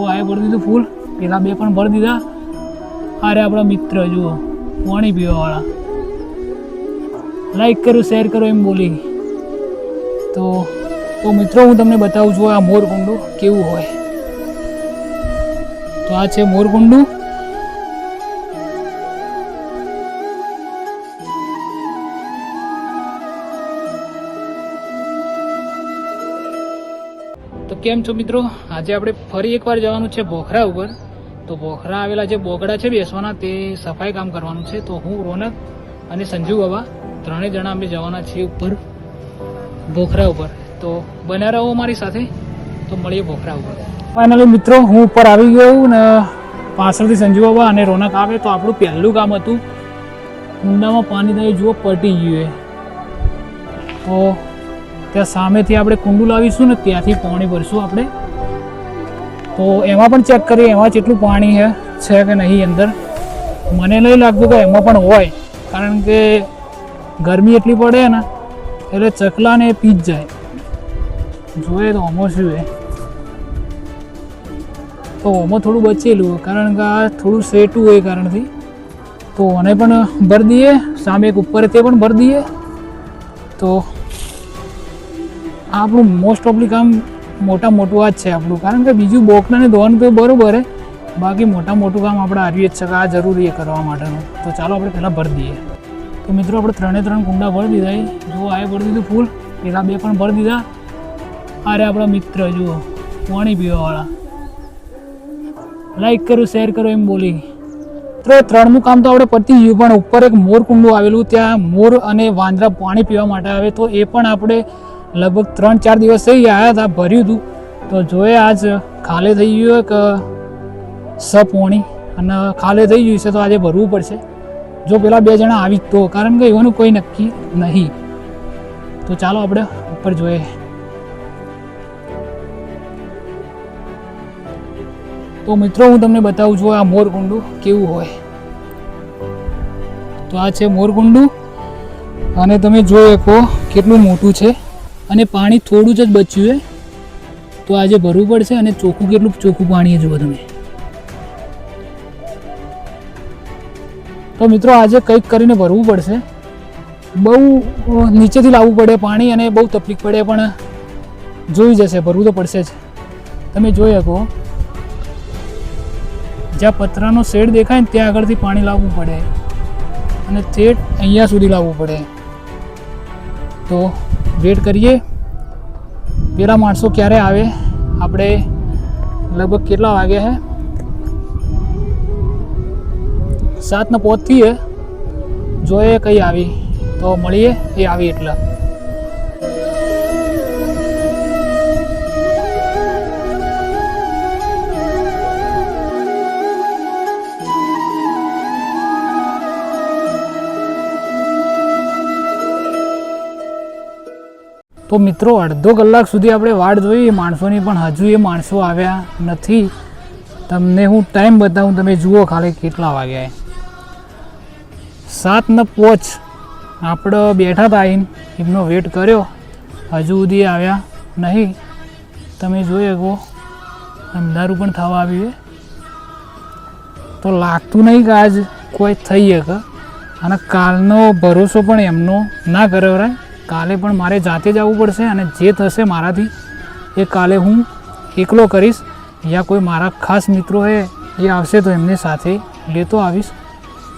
જુઓ આ ભરી દીધું ફૂલ, પેલા બે પણ ભરી દીધા. અરે આપણા મિત્ર જુઓ પાણી પીવાવાળા, લાઈક કરો શેર કરો એમ બોલી. તો મિત્રો હું તમને બતાવું છું આ મોરકુંડું કેવું હોય. તો આ છે મોરકુંડું. તો કેમ છો મિત્રો, આજે આપણે ફરી એકવાર જવાનું છે બોખરા ઉપર. તો બોખરા આવેલા જે બોગડા છે બેસવાના તે સફાઈ કામ કરવાનું છે. તો હું રોનક અને સંજુ બાબા ત્રણેય જણા અમે જવાના છીએ ઉપર બોખરા ઉપર. તો બન્યા રહો મારી સાથે, તો મળીએ બોખરા ઉપર. ફાઇનલી મિત્રો હું ઉપર આવી ગયો ને પાછળથી સંજુ બાબા અને રોનક આવે. તો આપણું પહેલું કામ હતું કુંડામાં પાણી થઈ જુઓ પટી ગયું. તો ત્યાં સામેથી આપણે કુંડું લાવીશું ને ત્યાંથી પાણી ભરશું આપણે. તો એમાં પણ ચેક કરીએ એમાં જેટલું પાણી છે કે નહીં અંદર. મને નહીં લાગતું કે એમાં પણ હોય, કારણ કે ગરમી એટલી પડે ને એટલે ચકલાને પી જ જાય. જોઈએ તો આમાં શું છે. તો આમાં થોડું બચેલું, કારણ કે આ થોડું સેટું હોય કારણથી. તો આને પણ ભરી દઈએ, સામે એક ઉપર તે પણ ભરી દઈએ. તો આપણું મોસ્ટ ઓફલી કામ મોટા મોટું આ જ છે આપણું, કારણ કે બીજું બોકડાને ધોવાનું તો બરાબર છે, બાકી મોટા મોટું કામ આપણે આવીએ જ છે કે આ જરૂરી છે કરવા માટેનું. તો ચાલો આપણે પહેલાં ભરી દઈએ. તો મિત્રો આપણે ત્રણ કુંડા ભરી દીધા. જુઓ આ ભરી દીધું ફૂલ, પેલા બે પણ ભરી દીધા. અરે આપણા મિત્ર જુઓ પાણી પીવાવાળા, લાઈક કરો શેર કરો એમ બોલી. તો ત્રણનું કામ તો આપણે પતી ગયું, પણ ઉપર એક મોર કુંડું આવેલું, ત્યાં મોર અને વાંદરા પાણી પીવા માટે આવે. તો એ પણ આપણે લગભગ 3-4 દિવસ થઈ ગયા હતા, ભર્યું હતું. તો જોઈએ આજ ખાલી થઈ ગયું કે પોણી, અને ખાલી થઈ ગયું છે તો આજે ભરવું પડશે. જો પેલા બે જણા આવી તો, કારણ કે એવાનું કોઈ નક્કી નહીં. તો ચાલો આપણે ઉપર જોઈએ. તો મિત્રો હું તમને બતાવું છું આ મોરકુંડું કેવું હોય. તો આ છે મોરકુંડું, અને તમે જોઈ શકો કેટલું મોટું છે, અને પાણી થોડું જ બચ્યું છે. તો આજે ભરવું પડશે, અને ચોખ્ખું કેટલું ચોખ્ખું પાણી જુઓ તમે. તો મિત્રો આજે કંઈક કરીને ભરવું પડશે. બહુ નીચેથી લાવવું પડે પાણી, અને બહુ તકલીફ પડે, પણ જોઈ જશે, ભરવું તો પડશે જ. તમે જોઈ શકો જ્યાં પતરાનો શેડ દેખાય ને ત્યાં આગળથી પાણી લાવવું પડે, અને ઠેઠ અહીંયા સુધી લાવવું પડે. તો વેટ કરીએ પેલા માણસો ક્યારે આવે. આપણે લગભગ કેટલા વાગ્યા છે, 7:05 થઈએ. જોઈએ કઈ આવી તો મળીએ, એ આવી એટલા. તો મિત્રો અડધો કલાક સુધી આપણે વાટ જોઈ માણસોની, પણ હજુ એ માણસો આવ્યા નથી. તમને હું ટાઈમ બતાવું, તમે જુઓ ખાલી કેટલા વાગ્યા. 7:05 આપણે બેઠા હતા આવીને, એમનો વેટ કર્યો, હજુ સુધી આવ્યા નહીં. તમે જોઈ શકો અંધારું પણ થવા આવ્યું. તો લાગતું નહીં કે આજ કોઈ થઈ શકે, અને કાલનો ભરોસો પણ એમનો ના કરાય. કાલે પણ મારે જાતે જ આવવું પડશે, અને જે થશે મારાથી એ કાલે હું એકલો કરીશ, યા કોઈ મારા ખાસ મિત્રો છે એ આવશે તો એમને સાથે લેતો આવીશ.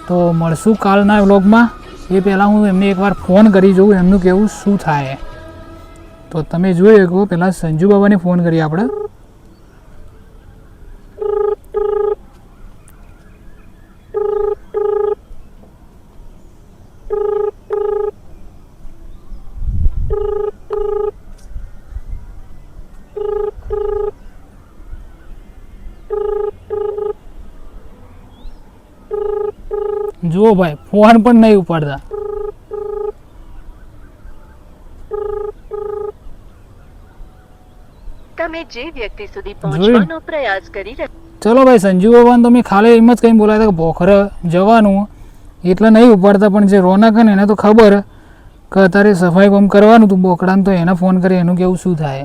તો મળશું કાલના વ્લોગમાં. એ પહેલાં હું એમને એકવાર ફોન કરી જોઉં એમનું કેવું શું થાય. તો તમે જોઈ શકો પહેલાં સંજુ બાબાને ફોન કરીએ આપણે. જુઓ ભાઈ ફોન પણ નહીં ઉપાડતા. તમે જે વ્યક્તિ સુધી પહોંચવાનો પ્રયાસ કરી રહ્યા. ચલો ભાઈ સંજુ બાબાને તમે ખાલી એમ જ કંઈ બોલાયા કે બોખરા જવાનું એટલે નહીં ઉપાડતા, પણ જે રોનક ને એને તો ખબર કે અત્યારે સફાઈ કામ કરવાનું હતું બોકડાને, તો એને ફોન કરી એનું કેવું શું થાય.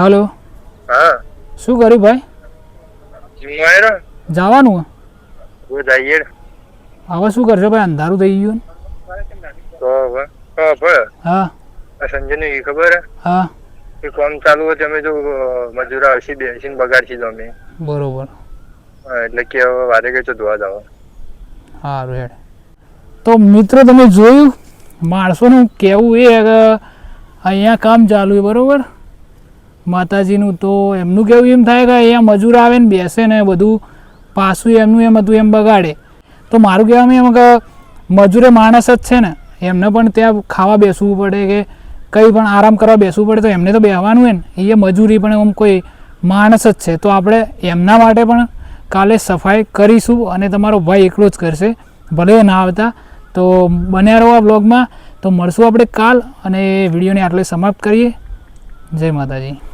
હલો, હા શું કર્યું ભાઈ? જીવાયરો જવાનું હું જઈએ હવે શું કરશો ભાઈ? અંધારું થઈ ગયું ને. તો હવે ખબર હા આ સંજય ને ખબર હા કે કામ ચાલુ હોય તમે જો મજૂરા આવશે બેસીને બગાડશી તો અમે બરોબર. એટલે કે હવે વારે કે ધોવા જાવ સારું હેડ. તો મિત્રો તમે જોયું માણસોનું કહેવું એ કે અહીંયા કામ ચાલુ છે બરાબર માતાજીનું, તો એમનું કહેવું એમ થાય કે અહીંયા મજૂર આવે ને બેસે ને બધું પાછું એમનું એમ હતું એમ બગાડે. તો મારું કહેવાનું એમ કે મજૂરે માણસ જ છે ને, એમને પણ ત્યાં ખાવા બેસવું પડે કે કંઈ પણ આરામ કરવા બેસવું પડે, તો એમને તો બેસવાનું હોય ને, એ મજૂરી પણ એમ કોઈ માણસ જ છે. તો આપણે એમના માટે પણ કાલે સફાઈ કરીશું અને તમારો ભાઈ એકલો જ કરશે, ભલે ના આવતા. તો બન્યા રહો આ બ્લોગમાં. તો મળશું આપણે કાલ અને વિડીયોને આટલે સમાપ્ત કરીએ. જય માતાજી.